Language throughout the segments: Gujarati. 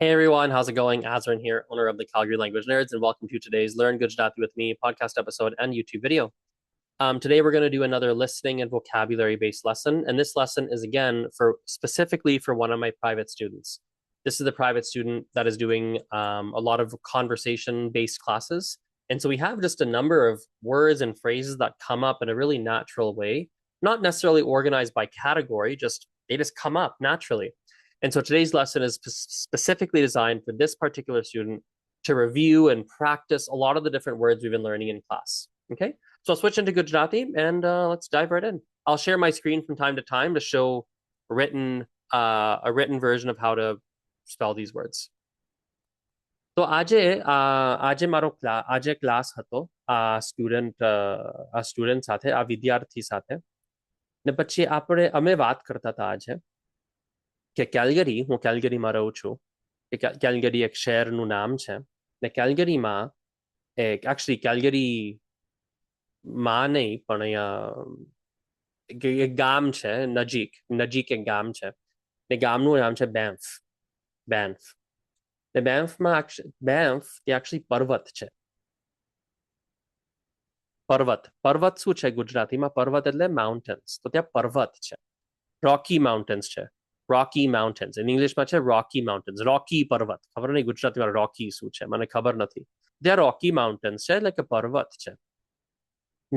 Hey everyone, how's it going? Azrin here, owner of the Calgary Language Nerds, and welcome to today's Learn Gujarati with Me podcast episode and YouTube video. Today we're going to do another listening and vocabulary based lesson, and this lesson is again for specifically for one of my private students. This is the private student that is doing a lot of conversation based classes, and so we have just a number of words and phrases that come up in a really natural way, not necessarily organized by category, just they just come up naturally. And so today's lesson is specifically designed for this particular student to review and practice a lot of the different words we've been learning in class. Okay, so I'll switch into Gujarati and let's dive right in. I'll share my screen from time to time to show a written version of how to spell these words. તો આજે મારો આજે ક્લાસ હતો આ સ્ટુડન્ટ સાથે આ વિદ્યાર્થી સાથે ને પછી અમે વાત કરતા હતા આજે કે કેલ્ગરી હું કેલ્ગરીમાં રહું છું કે કેલ્ગરી એક શહેરનું નામ છે ને કેલ્ગરીમાં એકચ્યુઅલી કેલ્ગરીમાં નહીં પણ અહીંયા એક ગામ છે નજીક એક ગામ છે ને ગામનું નામ છે બેન્ફ બેન્ફ ને બેન્ફ તે એકચ્યુઅલી પર્વત છે પર્વત શું છે ગુજરાતીમાં પર્વત એટલે માઉન્ટેન્સ તો ત્યાં પર્વત છે રોકી માઉન્ટેન્સ છે રોકી માઉન્ટેન્સ ઇન ઇંગ્લિશમાં છે રોકી માઉન્ટેન્સ રોકી પર્વત ખબર નહીં ગુજરાતીમાં રોકી શું છે મને ખબર નથી ત્યાં રોકી માઉન્ટેન્સ છે એટલે કે પર્વત છે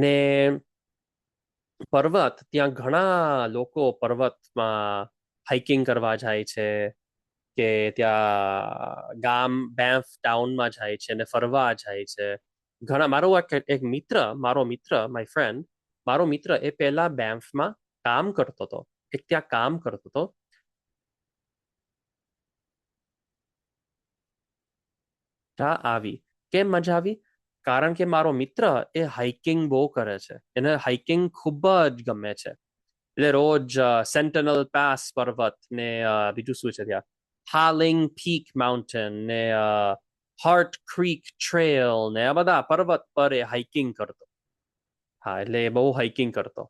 ને પર્વત ત્યાં ઘણા લોકો પર્વતમાં હાઇકિંગ કરવા જાય છે કે ત્યાં ગામ બેન્ફ ટાઉનમાં જાય છે ને ફરવા જાય છે ઘણા એક મિત્ર માય ફ્રેન્ડ મારો મિત્ર એ પહેલા બેન્ફમાં કામ કરતો હતો ત્યાં કામ કરતો હતો આવી કેમ મજા આવી કારણ કે મારો મિત્ર એ હાઇકિંગ બહુ કરે છે એને હાઇકિંગ ખૂબ જ ગમે છે એટલે રોજ સેન્ટનલ પાસ પર્વત ને બીજું શું છે ત્યાં હાલિંગ પીક માઉન્ટેન ને હાર્ટ ક્રીક ટ્રેલ ને આ બધા પર્વત પર એ હાઇકિંગ કરતો હા એટલે બહુ હાઇકિંગ કરતો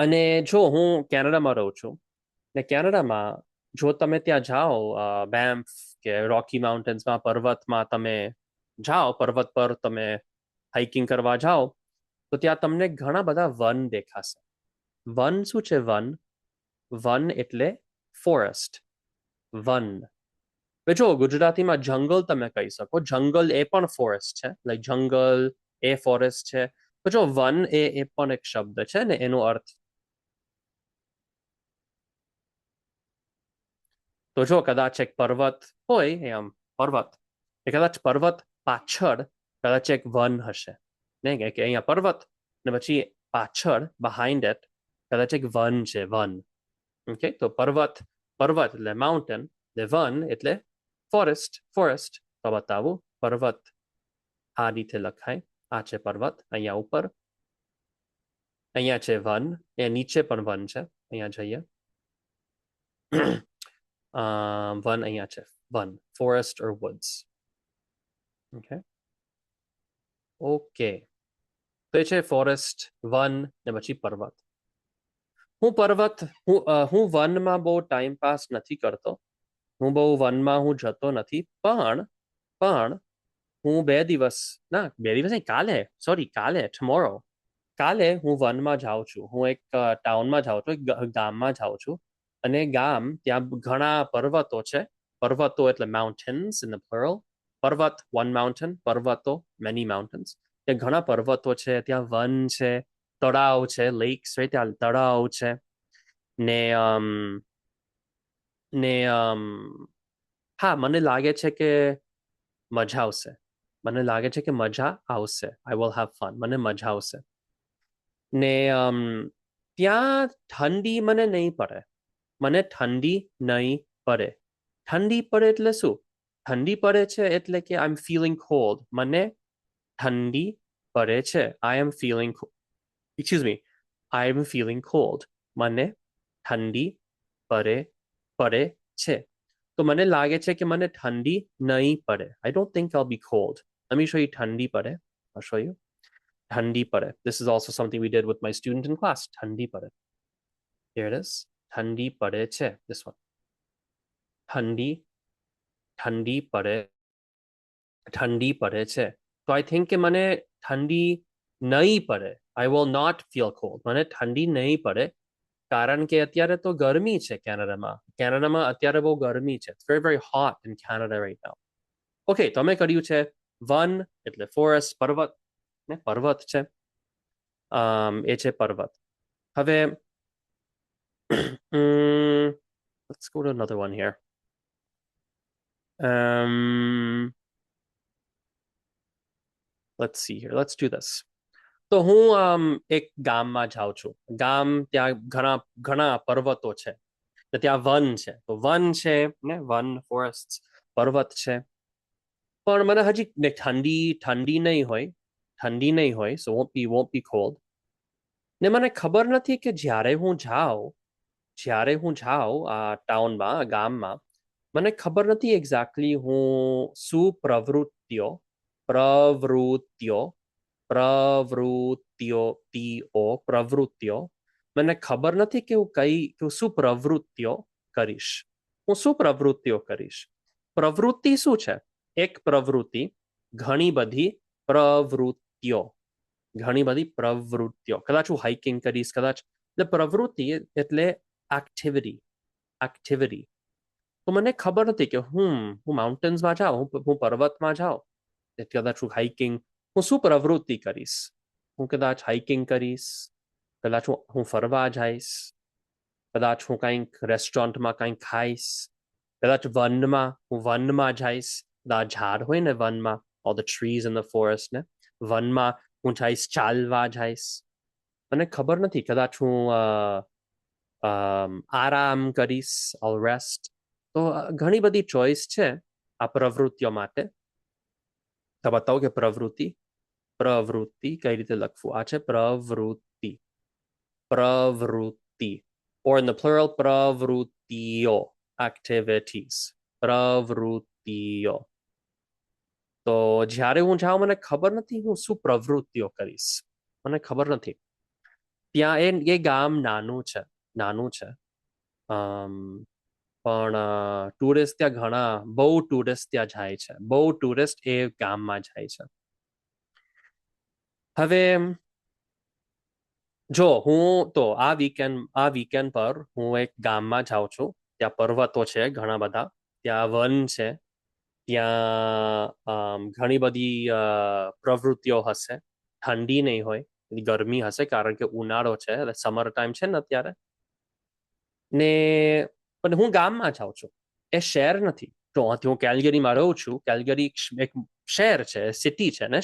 અને જો હું કેનેડામાં રહું છું ને કેનેડામાં જો તમે ત્યાં જાઓ બેમ્ફ કે રોકી માઉન્ટેન્સમાં પર્વતમાં તમે જાઓ પર્વત પર તમે હાઇકિંગ કરવા જાઓ તો ત્યાં તમને ઘણા બધા વન દેખાશે વન શું છે વન એટલે ફોરેસ્ટ વન જો ગુજરાતીમાં જંગલ તમે કહી શકો જંગલ એ પણ ફોરેસ્ટ છે લાઈક જંગલ એ ફોરેસ્ટ છે તો જો વન એ પણ એક શબ્દ છે ને એનો અર્થ તો જો કદાચ એક પર્વત હોય એમ પર્વત એ કદાચ પર્વત પાછળ કદાચ એક વન હશે ને કે અહીંયા પર્વત ને પછી પાછળ બહાઇન્ડ ઇટ કદાચ એક વન છે વન ઓકે તો પર્વત એટલે માઉન્ટેન ને વન એટલે ફોરેસ્ટ તો બતાવું પર્વત આ રીતે લખાય આ છે પર્વત અહીંયા ઉપર અહીંયા છે વન એ નીચે પણ વન છે અહીંયા જઈએ વન અહીંયા છે one forest or woods okay તો એ છે ફોરેસ્ટ વન ને પછી પર્વત હું વનમાં બહુ ટાઈમ પાસ નથી કરતો હું બહુ વનમાં હું જતો નથી પણ હું 2 દિવસ નહીં કાલે ટુમોરો કાલે હું વનમાં જાઉં છું હું એક ટાઉનમાં જાઉં છું એક ગામમાં જાઉં છું અને ગામ ત્યાં ઘણા પર્વતો છે પર્વતો એટલે માઉન્ટેન્સ ઇન ધ પ્લરલ પર્વત વન માઉન્ટેન પર્વતો મેની માઉન્ટેન્સ ત્યાં ઘણા પર્વતો છે ત્યાં વન છે તળાવ છે લેક્સ હોય ત્યાં તળાવ છે ને હા મને લાગે છે કે મજા આવશે આઈ વિલ હેવ ફન મને મજા આવશે ને ત્યાં ઠંડી મને નહીં પડે ઠંડી પડે એટલે શું ઠંડી પડે છે એટલે કે આઈ એમ ફીલિંગ કોલ્ડ મને ઠંડી પડે છે આઈ એમ ફીલિંગ કોલ્ડ મને ઠંડી પડે છે તો મને લાગે છે કે મને ઠંડી નહીં પડે I don't think I'll be cold. Let me show you ઠંડી પડે. I'll show you ઠંડી પડે. This is also something we did with my student in class. ઠંડી પડે. Here it is. ઠંડી પડે છે. This one. ઠંડી ઠંડી પડે ઠંડી પડે છે. તો આઈ થિંક કે મને ઠંડી નહીં પડે. I will not feel cold. મને ઠંડી નહીં પડે કારણ કે અત્યારે તો ગરમી છે કેનેડામાં. કેનેડામાં અત્યારે બહુ ગરમી છે. It's very very hot in Canada right now. Okay, તમે કર્યું છે વન એટલે ફોરેસ્ટ, પર્વત ને પર્વત છે. એ છે પર્વત. હવે let's go to another one here. Let's see here. Let's do this. તો હું એક ગામમાં જાઉં છું. ગામ ત્યાં ઘણા ઘણા પર્વતો છે. ત્યાં વન છે. તો વન છે ને, વન ફોરેસ્ટ, પર્વત છે. પણ મને હજી ઠંડી ઠંડી નહીં હોય, ઠંડી નહીં હોય, સો won't be cold. ને મને ખબર નથી કે જ્યારે હું જાઉં આ ટાઉનમાં, ગામમાં, મને ખબર નથી એક્ઝેક્ટલી હું શું પ્રવૃત્તિઓ મને ખબર નથી કે હું શું પ્રવૃત્તિઓ કરીશ. પ્રવૃત્તિ શું છે? એક પ્રવૃત્તિ, ઘણી બધી પ્રવૃત્તિઓ. કદાચ હું હાઇકિંગ કરીશ, કદાચ. એટલે પ્રવૃત્તિ એટલે એક્ટિવિટી. તો મને ખબર નથી કે હું માઉન્ટેન્સમાં જાઉં, હું પર્વતમાં જાઉં, કદાચ હું હાઇકિંગ, હું શું પ્રવૃત્તિ કરીશ? હું કદાચ હાઇકિંગ કરીશ, કદાચ હું ફરવા જઈશ, કદાચ હું કંઈક રેસ્ટોરન્ટમાં કંઈક ખાઈશ, કદાચ હું વનમાં જઈશ. કદાચ ઝાડ હોય ને વનમાં, all the trees in the forest ને, વનમાં હું જઈશ, ચાલવા જઈશ. મને ખબર નથી. કદાચ હું આરામ કરીશ, ઓલ રેસ્ટ. તો ઘણી બધી ચોઇસ છે આ પ્રવૃત્તિઓ માટે. તો બતાવો કે પ્રવૃત્તિ કઈ રીતે લખવું. આ છે પ્રવૃત્તિ. Or in the plural, પ્રવૃત્તિઓ, activities. પ્રવૃત્તિઓ. તો જ્યારે હું જાઉં, મને ખબર નથી હું શું પ્રવૃત્તિઓ કરીશ. મને ખબર નથી. ત્યાં એ ગામ નાનું છે. પણ ટુરિસ્ટ ત્યાં બહુ ટુરિસ્ટ ત્યાં જાય છે. બહુ ટુરિસ્ટ એ ગામમાં જાય છે. હવે જો હું તો આ વીકેન્ડ પર હું એક ગામમાં જાઉં છું. ત્યાં પર્વતો છે ઘણા બધા, ત્યાં વન છે, ત્યાં ઘણી બધી પ્રવૃત્તિઓ હશે. ઠંડી નહીં હોય, ગરમી હશે કારણ કે ઉનાળો છે, સમર ટાઈમ છે ને અત્યારે. ને પણ હું ગામમાં જાઉં છું, એ શહેર નથી. તો હું કેલગરીમાં રહું છું. કેલગરી એક શહેર છે, સિટી છે ને.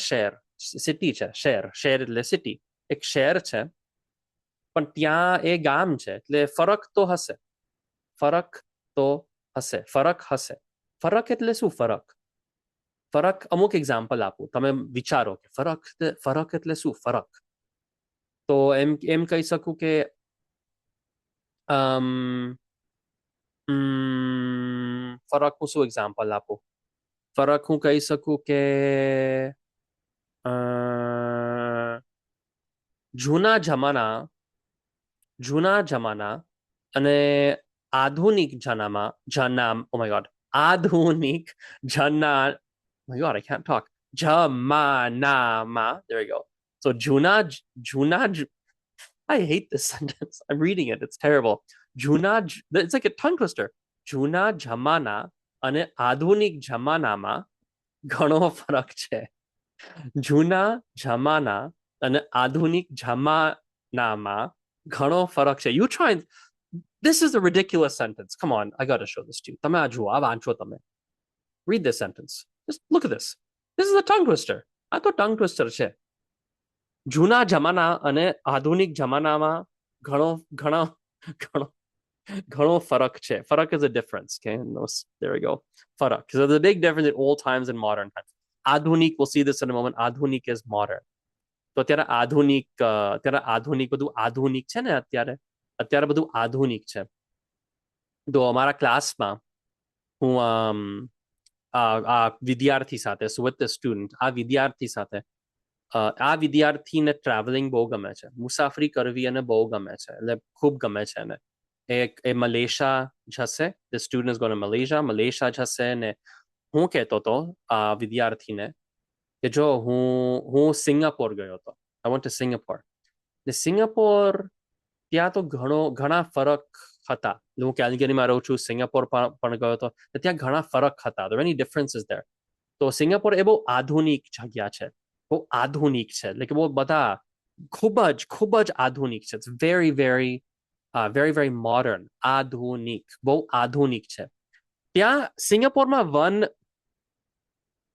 સિટી છે, શહેર એટલે સિટી, એક શહેર છે. પણ ત્યાં એ ગામ છે, એટલે ફરક હશે. ફરક એટલે શું? ફરક અમુક એક્ઝામ્પલ આપું, તમે વિચારો કે ફરક એટલે શું? તો એમ કહી શકું કે ફરક હું શું એક્ઝામ્પલ આપું? ફરક હું કહી શકું કે જૂના જમાના અને આધુનિક I can't talk. Jamanama. There we go. So juna. I hate this sentence. I'm reading it. It's terrible. It's like a tongue twister. જૂના જમાના અને આધુનિક જમાનામાં ઘણો ફરક છે. જૂના જમાના અને આધુનિક જમાનામાં ઘણો ફરક છે. You try and this is a ridiculous sentence. Come on, I got to show this to you. તમે આ જુઓ, આ વાંચો તમે. Read this sentence. Just look at this. This is a tongue twister. આ તો tongue twister છે. જૂના જમાના અને આધુનિક જમાનામાં ઘણો ફરક છે. Farak is a difference. Okay, there we go. Farak. So there's a big difference in old times and modern times. Adhunik, we'll see this in a moment. Adhunik is modern. તો અત્યારે આધુનિક બધું આધુનિક છે ને. અત્યારે બધું આધુનિક છે. તો અમારા ક્લાસમાં હું આ વિદ્યાર્થી સાથે, with the student, આ વિદ્યાર્થીને ટ્રાવેલિંગ બહુ ગમે છે. મુસાફરી કરવી એને બહુ ગમે છે, એટલે ખૂબ ગમે છે એને. એ મલેશિયા જશે. The student is going to Malaysia જશે ને હું કહેતો હતો આ વિદ્યાર્થીને કે જો હું સિંગાપોર ગયો હતો. I want to Singapore. ને સિંગાપોર ત્યાં તો ઘણા ફરક હતા. હું કેલ્ગરીમાં રહું છું, સિંગાપોર પણ ગયો હતો. ત્યાં ઘણા ફરક હતા. Many differences there. તો સિંગાપોર એ બહુ આધુનિક જગ્યા છે. બહુ આધુનિક છે. એટલે કે બહુ બધા ખૂબ જ આધુનિક છે. Very very very very modern. આધુનિક, બહુ આધુનિક છે. ત્યાં સિંગાપોરમાં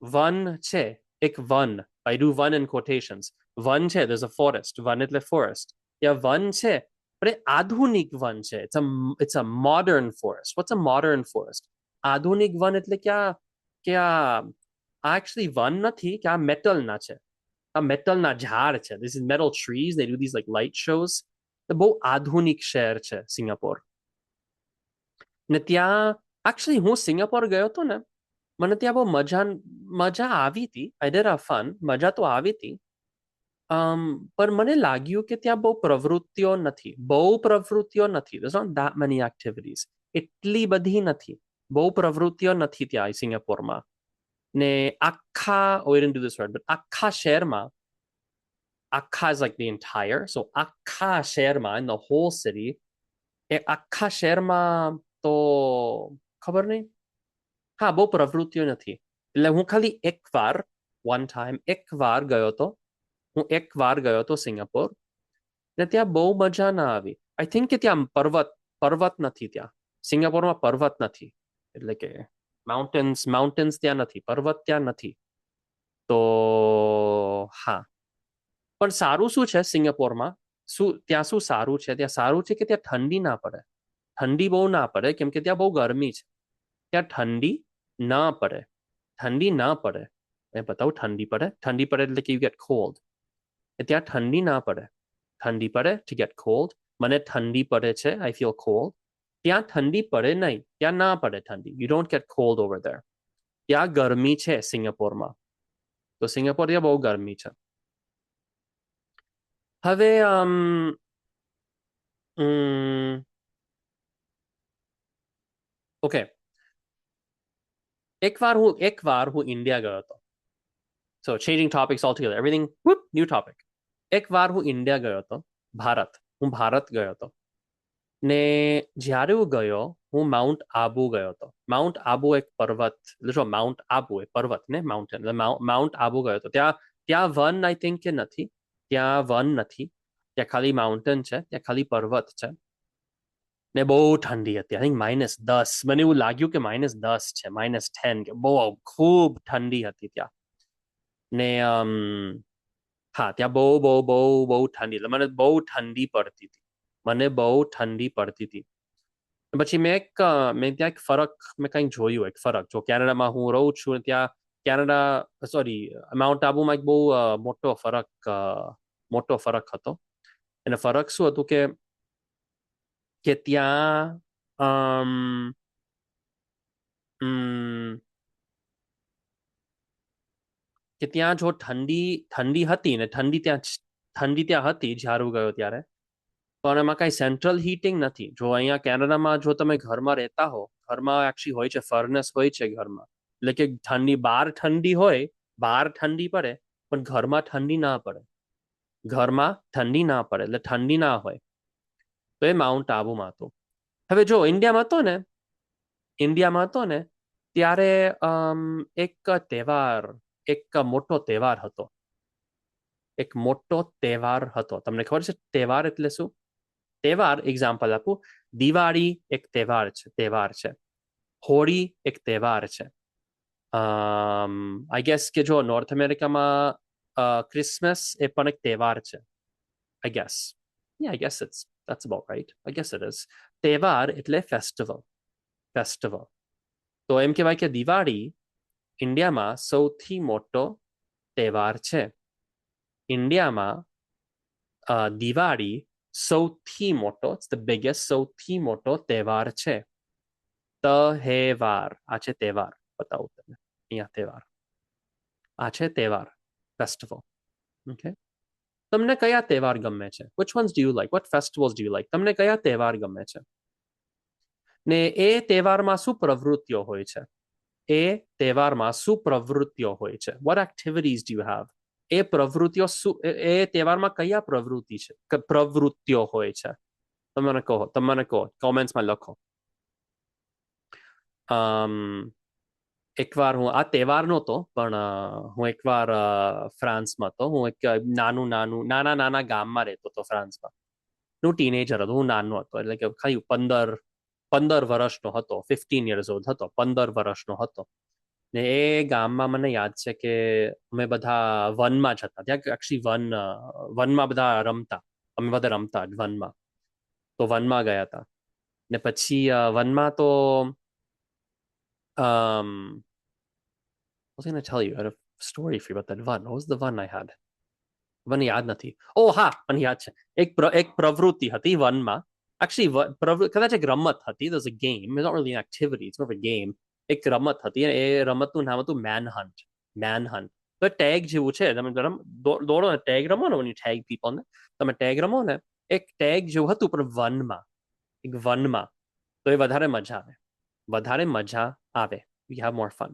વન છે. એક વન, આઈ ડુ વન ઇન કોટેશન્સ. વન છે, there's a forest. વન એટલે ફોરેસ્ટ. ત્યાં વન છે, પણ એ આધુનિક વન છે. It's a modern forest. What's a modern forest? આધુનિક વન એટલે કે આ એકચ્યુઅલી વન નથી, કે આ મેટલના છે. આ મેટલના ઝાડ છે. This is metal trees. They do these like light shows. બહુ આધુનિક શહેર છે સિંગાપોર. ને ત્યાં એકચ્યુઅલી હું સિંગાપોર ગયો હતો ને, મને ત્યાં બહુ મજા આવી હતી. I did have fun. મજા તો આવી હતી. પણ મને લાગ્યું કે ત્યાં બહુ પ્રવૃત્તિઓ નથી. There's not that many activities. એટલી બધી નથી. બહુ પ્રવૃત્તિઓ નથી ત્યાં સિંગાપોરમાં. ને આખા, we didn't do this word, but આખા શહેરમાં, આખા is like the entire, so આખા શહેરમાં, in the whole city, એ આખા શહેરમાં તો ખબર નહીં. હા, બહુ પ્રવૃત્તિઓ નથી. એટલે હું ખાલી વન ટાઈમ એક વાર ગયો હતો. હું એક વાર ગયો હતો સિંગાપોર. ને ત્યાં બહુ મજા ના આવી. આઈ થિંક કે ત્યાં પર્વત નથી. ત્યાં સિંગાપોરમાં પર્વત નથી. એટલે કે માઉન્ટેન્સ ત્યાં નથી. પર્વત ત્યાં નથી. તો હા, પણ સારું શું છે સિંગાપોરમાં? ત્યાં શું સારું છે? ત્યાં સારું છે કે ત્યાં ઠંડી ના પડે. ઠંડી બહુ ના પડે, કેમ કે ત્યાં બહુ ગરમી છે. ત્યાં ઠંડી ના પડે. ઠંડી ના પડે. મેં બતાવું ઠંડી પડે. ઠંડી પડે એટલે કે યુ ગેટ કોલ્ડ. ત્યાં ઠંડી ના પડે. ઠંડી પડે ટુ ગેટ કોલ્ડ. મને ઠંડી પડે છે, આઈ ફીલ કોલ્ડ. ત્યાં ઠંડી પડે નહીં. ત્યાં ના પડે ઠંડી. You don't get cold over there. ત્યાં ગરમી છે સિંગાપોરમાં. તો સિંગાપોર ત્યાં બહુ ગરમી છે. હવે ઓકે, એક વાર હું ઇન્ડિયા ગયો હતો. So changing topics all together, everything new topic. એક વાર હું ઇન્ડિયા ગયો હતો. હું ભારત ગયો હતો. ને જ્યારે હું ગયો, હું માઉન્ટ આબુ ગયો હતો. માઉન્ટ આબુ એક પર્વત. જો માઉન્ટ આબુ એ પર્વત ને, માઉન્ટેન. માઉન્ટ આબુ ગયો હતો. ત્યાં વન આઈ થિંક કે નથી. ત્યાં વન નથી. ત્યાં ખાલી માઉન્ટેન છે. ત્યાં ખાલી પર્વત છે. ને બહુ ઠંડી હતી. I think -10. મને એવું લાગ્યું કે -10 છે, -10, કે બહુ ખૂબ ઠંડી હતી ત્યાં. ને હા, ત્યાં બહુ બહુ બહુ બહુ ઠંડી. એટલે મને બહુ ઠંડી પડતી હતી. મને બહુ ઠંડી પડતી હતી. પછી મેં ત્યાં એક ફરક, મેં કંઈક જોયું. એક ફરક, જો કેનેડામાં હું રહું છું, ત્યાં માઉન્ટ આબુમાં એક બહુ મોટો ફરક હતો. અને ફરક શું હતું કે ત્યાં કે ત્યાં જો ઠંડી હતી ને, ઠંડી ત્યાં હતી જ્યારે હું ગયો ત્યારે, પણ એમાં કાંઈ સેન્ટ્રલ હીટિંગ નથી. જો અહીંયા કેનેડામાં જો તમે ઘરમાં રહેતા હો, ઘરમાં એકચ્યુઅલી હોય છે, ફર્નેસ હોય છે ઘરમાં. એટલે કે બહાર ઠંડી પડે, પણ ઘરમાં ઠંડી ના પડે. ઘરમાં ઠંડી ના પડે, એટલે ઠંડી ના હોય. તો એ માઉન્ટ આબુમાં હતું. હવે જો ઇન્ડિયામાં હતો ને, ત્યારે એક મોટો તહેવાર હતો. એક મોટો તહેવાર હતો. તમને ખબર છે તહેવાર એટલે શું? તહેવાર, એક્ઝામ્પલ આપું. દિવાળી એક તહેવાર છે. હોળી એક તહેવાર છે. આઈ ગેસ કે જો નોર્થ અમેરિકામાં ક્રિસમસ એ પણ એક તહેવાર છે. I guess that's about right. I guess it is. તહેવાર એટલે ફેસ્ટિવલ. તો એમ કહેવાય કે દિવાળી ઇન્ડિયામાં સૌથી મોટો તહેવાર છે. ઇન્ડિયામાં દિવાળી સૌથી મોટો તહેવાર છે. તહેવાર. આ છે તહેવાર. બતાવું તમને અહીંયા તહેવાર. આ છે તહેવાર, ફેસ્ટિવલ. ઓકે, તમને કયા તહેવાર ગમે છે? Which ones do you like? What festivals do you like? તમને કયા તહેવાર ગમે છે? ને એ તહેવારમાં શું પ્રવૃત્તિઓ હોય છે? એ તહેવારમાં શું પ્રવૃત્તિઓ હોય છે? What activities do you have? એ પ્રવૃત્તિઓ શું એ તહેવારમાં કયા પ્રવૃત્તિ છે પ્રવૃત્તિઓ હોય છે? તમે મને કહો કોમેન્ટ્સમાં લખો. એકવાર હું આ તહેવાર નહોતો પણ હું એકવાર ફ્રાન્સમાં હતો. હું એક નાના નાના ગામમાં રહેતો હતો ફ્રાન્સમાં. હું ટીનેજર હતો, હું નાનો હતો, એટલે કે ખાલી 15 વર્ષનો હતો, 15 years old હતો, 15 વર્ષનો હતો. ને એ ગામમાં મને યાદ છે કે અમે બધા વનમાં જતા. ત્યાં એકચ્યુઅલી વનમાં બધા રમતા. અમે બધા રમતા વનમાં. તો વનમાં ગયા હતા. ને પછી વનમાં તો I was going to tell you, I had a story for you about that one. What was the one I had? મને યાદ નથી. ઓ હા, મને યાદ છે. એક પ્રવૃત્તિ હતી વનમાં. Actually, કદાચ એક રમત હતી. There's a game. It's not really an activity. It's more of a game. એક રમત હતી. એ રમતનું નામ હતું મેનહન્ટ. મેનહન્ટ. તો ટેગ જેવું છે. તમે દોડો ને ટેગ રમો ને, when you tag people ને, તમે ટેગ રમો ને, એક ટેગ જેવું હતું પણ વનમાં. એક વનમાં. તો એ વધારે મજા આવે. વધારે મજા આવે. We have more fun.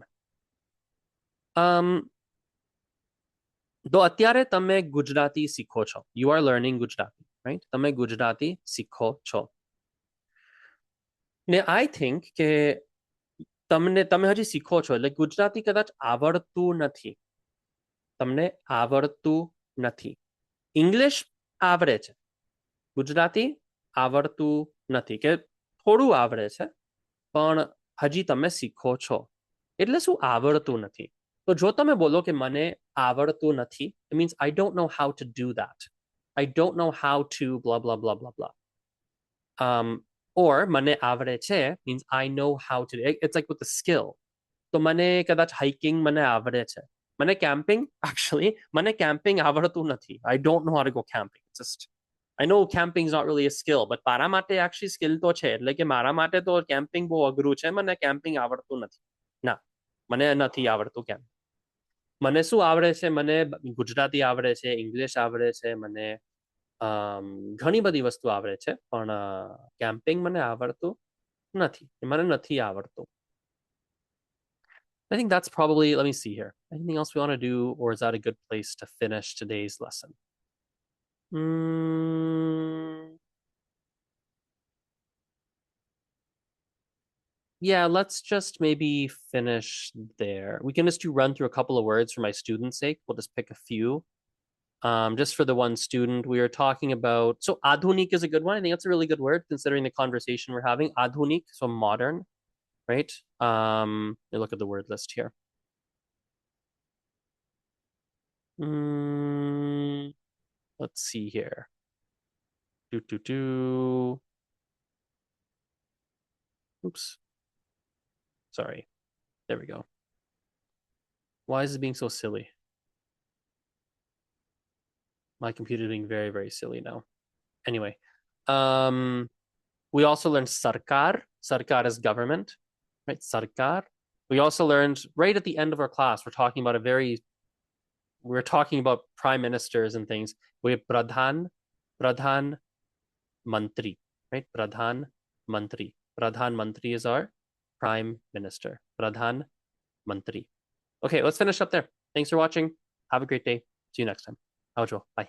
તો અત્યારે તમે ગુજરાતી શીખો છો. You are learning Gujarati, right? તમે ગુજરાતી શીખો છો. ને આઈ થિંક કે તમે હજી શીખો છો એટલે ગુજરાતી કદાચ આવડતું નથી. તમને આવડતું નથી. ઇંગ્લિશ આવડે છે. ગુજરાતી આવડતું નથી, કે થોડું આવડે છે પણ હજી તમે શીખો છો. એટલે શું આવડતું નથી? તો જો તમે બોલો કે મને આવડતું નથી, it means I don't know how to do that. I don't know how to blah blah blah blah blah. Or મને આવડે છે means I know how to. It's like with the skill. તો મને કદાચ હાઇકિંગ મને આવડે છે. મને કેમ્પિંગ મને કેમ્પિંગ આવડતું નથી. I don't know how to go camping. It's just I know camping is not really a skill, but મારા માટે actually skill તો છે. એટલે કે મારા માટે તો કેમ્પિંગ બહુ અઘરું છે. મને કેમ્પિંગ આવડતું નથી. ના, મને નથી આવડતું કેમ. મને શું આવડે છે? મને ગુજરાતી આવડે છે, ઇંગ્લિશ આવડે છે, મને ઘણી બધી વસ્તુ આવડે છે, પણ કેમ્પિંગ મને આવડતું નથી. મને નથી આવડતું. I think that's probably, let me see here. Anything else we want to do, or is that a good place to finish today's lesson? Yeah, let's just maybe finish there. We can just run through a couple of words for my students' sake. We'll just pick a few. Just for the one student, we are talking about. So, adhunik is a good one. I think that's a really good word considering the conversation we're having. Adhunik, so modern, right? Look at the word list here. Let's see here. Oops. Sorry. There we go. Why is it being so silly? My computer is being very, very silly now. Anyway, we also learned sarkar. Sarkar is government, right? Sarkar. We also learned right at the end of our class, we're talking about prime ministers and things. We have pradhan, mantri, right? Pradhan mantri. Pradhan mantri is our prime minister. Pradhan mantri. Okay, let's finish up there. Thanks for watching. Have a great day. See you next time. Aujo. Bye.